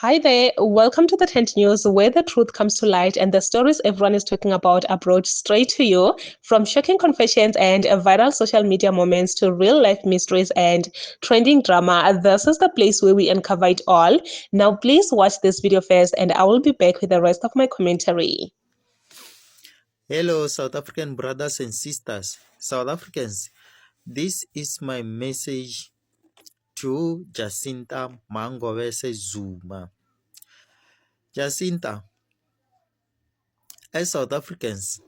Hi there, welcome to the Tent News, where the truth comes to light and the stories everyone is talking about are brought straight to you. From shocking confessions and viral social media moments to real life mysteries and trending drama, this is the place where we uncover it all. Now, please watch this video first, and I will be back with the rest of my commentary. Hello, South African brothers and sisters. South Africans, this is my message to Jacinta Mangobese Zuma. Jacinta, as South Africans,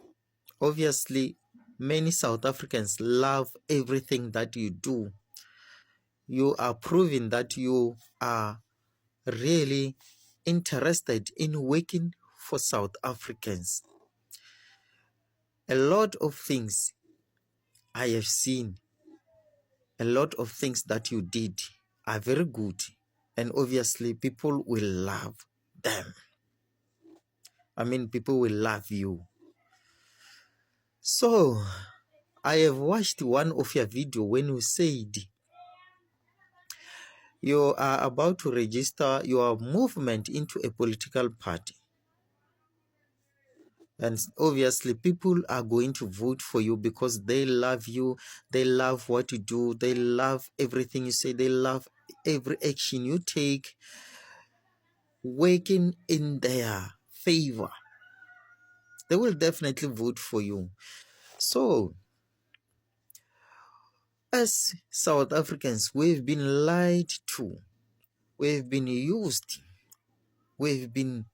obviously, many South Africans love everything that you do. You are proving that you are really interested in working for South Africans. A lot of things I have seen, a lot of things that you did are very good, and obviously people will love them. I mean, people will love you. So I have watched one of your video when you said you are about to register your movement into a political party, and obviously people are going to vote for you because they love you, they love what you do, they love everything you say, they love every action you take working in their favor. They will definitely vote for you. So, as South Africans, we've been lied to, we've been used, we've been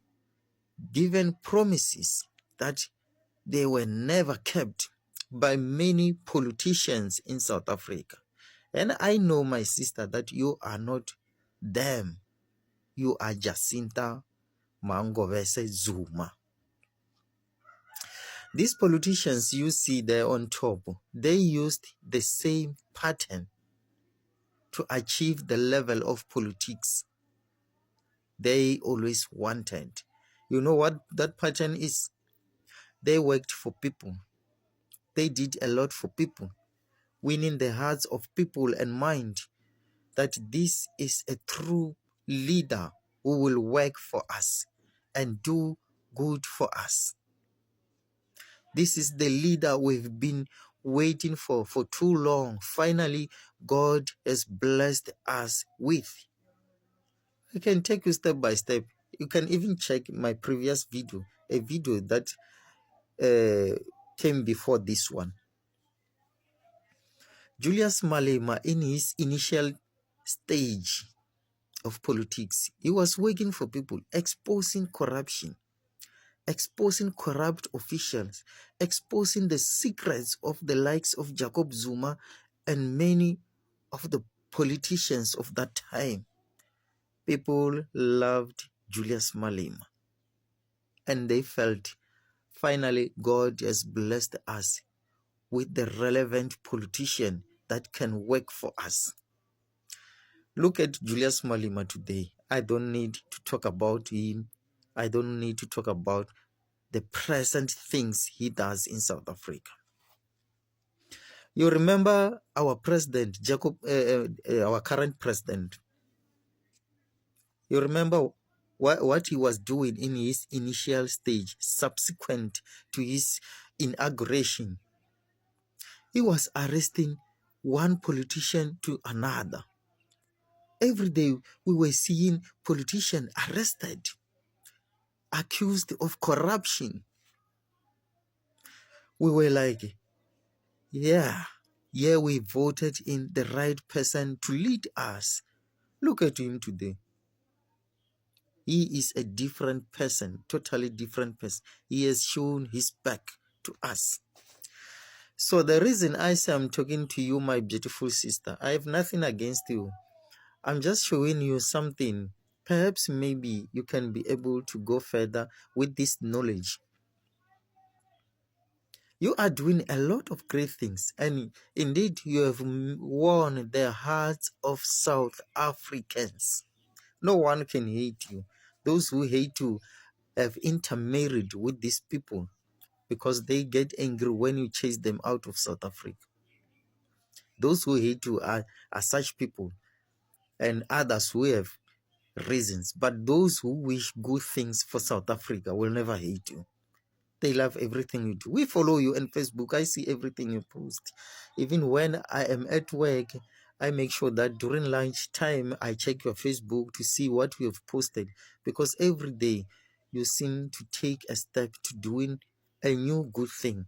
given promises that they were never kept by many politicians in South Africa. And I know, my sister, that you are not them. You are Jacinta Mangobese Zuma. These politicians you see there on top, they used the same pattern to achieve the level of politics they always wanted. You know what that pattern is? They worked for people. They did a lot for people, winning the hearts of people and mind that this is a true leader who will work for us and do good for us. This is the leader we've been waiting for too long. Finally, God has blessed us with. I can take you step by step. You can even check my previous video, a video that came before this one. Julius Malema, in his initial stage of politics, he was working for people, exposing corruption, exposing corrupt officials, exposing the secrets of the likes of Jacob Zuma and many of the politicians of that time. People loved Julius Malema, and they felt finally God has blessed us with the relevant politician that can work for us. Look at Julius Malema today. I don't need to talk about him. I don't need to talk about the present things he does in South Africa. You remember our president, our current president. You remember what he was doing in his initial stage, subsequent to his inauguration. He was arresting one politician to another. Every day we were seeing politicians arrested, accused of corruption. We were like, yeah, we voted in the right person to lead us. Look at him today. He is a different person, totally different person. He has shown his back to us. So the reason I say I'm talking to you, my beautiful sister, I have nothing against you. I'm just showing you something. Perhaps maybe you can be able to go further with this knowledge. You are doing a lot of great things, and indeed you have won the hearts of South Africans. No one can hate you. Those who hate you have intermarried with these people because they get angry when you chase them out of South Africa. Those who hate you are such people, and others who have reasons. But those who wish good things for South Africa will never hate you. They love everything you do. We follow you on Facebook. I see everything you post. Even when I am at work, I make sure that during lunch time, I check your Facebook to see what you have posted. Because every day, you seem to take a step to doing a new good thing.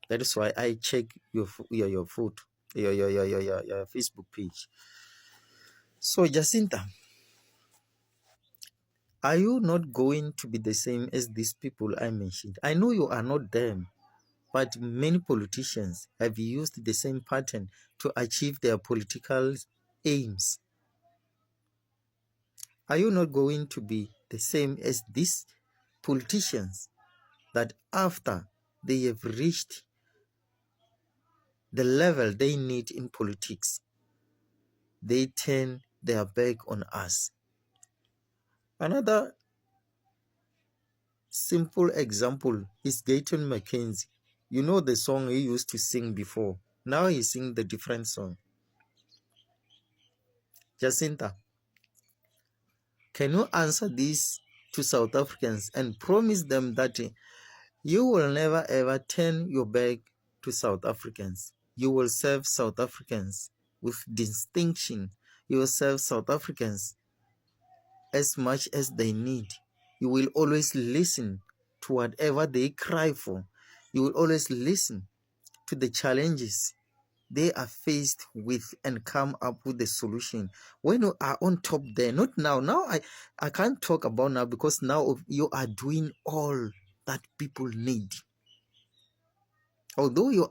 That is why I check your photo, your Facebook page. So, Jacinta, are you not going to be the same as these people I mentioned? I know you are not them, but many politicians have used the same pattern to achieve their political aims. Are you not going to be the same as these politicians that after they have reached the level they need in politics, they turn their back on us? Another simple example is Gayton McKenzie. You know the song he used to sing before. Now he sings the different song. Jacinta, can you answer this to South Africans and promise them that you will never ever turn your back to South Africans? You will serve South Africans with distinction. You will serve South Africans as much as they need. You will always listen to whatever they cry for. You will always listen to the challenges they are faced with and come up with a solution. When you are on top there, not now. Now I can't talk about now because now you are doing all that people need. Although you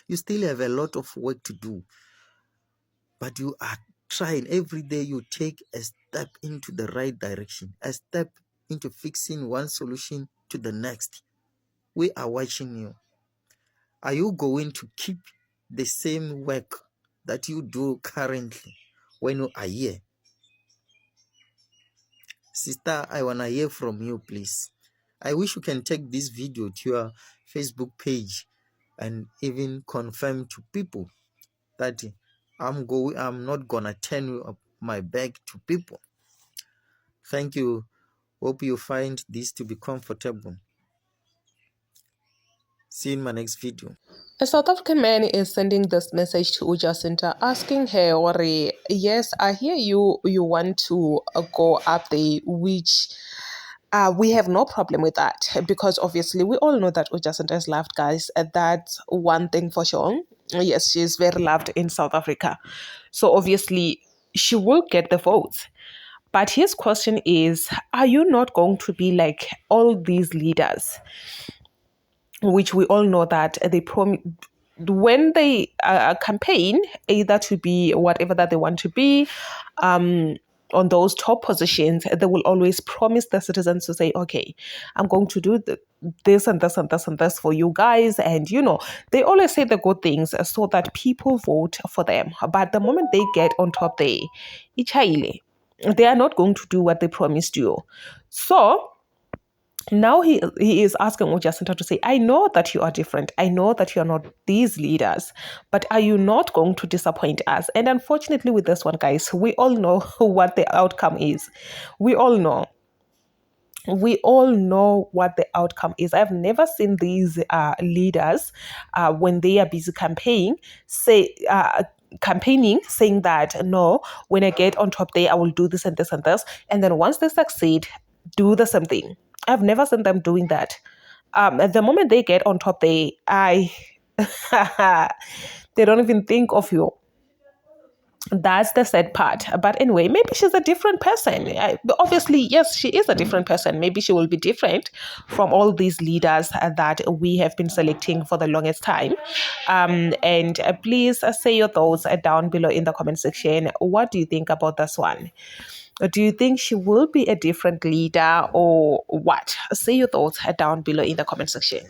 still have a lot of work to do, but you are trying every day. You take a step into the right direction, a step into fixing one solution to the next. We are watching you. Are you going to keep the same work that you do currently when you are here? Sister, I want to hear from you, please. I wish you can take this video to your Facebook page and even confirm to people that I'm not gonna turn my back to people. Thank you. Hope you find this to be comfortable. See you in my next video. A South African man is sending this message to Jacinta, asking her, Ori, yes, I hear you want to go up there, which we have no problem with that, because obviously we all know that Jacinta is loved, guys. That's one thing for sure. Yes, she is very loved in South Africa. So obviously she will get the votes. But his question is, are you not going to be like all these leaders, which we all know that they when they campaign, either to be whatever that they want to be, on those top positions, they will always promise the citizens to say, okay, I'm going to do this and this and this and this for you guys. And, they always say the good things so that people vote for them. But the moment they get on top, they are not going to do what they promised you. So now he is asking Jacinta to say, I know that you are different. I know that you are not these leaders, but are you not going to disappoint us? And unfortunately with this one, guys, we all know what the outcome is. We all know what the outcome is. I've never seen these leaders when they are busy campaigning saying that, no, when I get on top there, I will do this and this and this. And then once they succeed, do the same thing. I've never seen them doing that. At the moment they get on top, they don't even think of you. That's the sad part. But anyway, maybe she's a different person. Obviously, yes, she is a different person. Maybe she will be different from all these leaders that we have been selecting for the longest time. And please say your thoughts down below in the comment section. What do you think about this one? Do you think she will be a different leader or what? Say your thoughts down below in the comment section.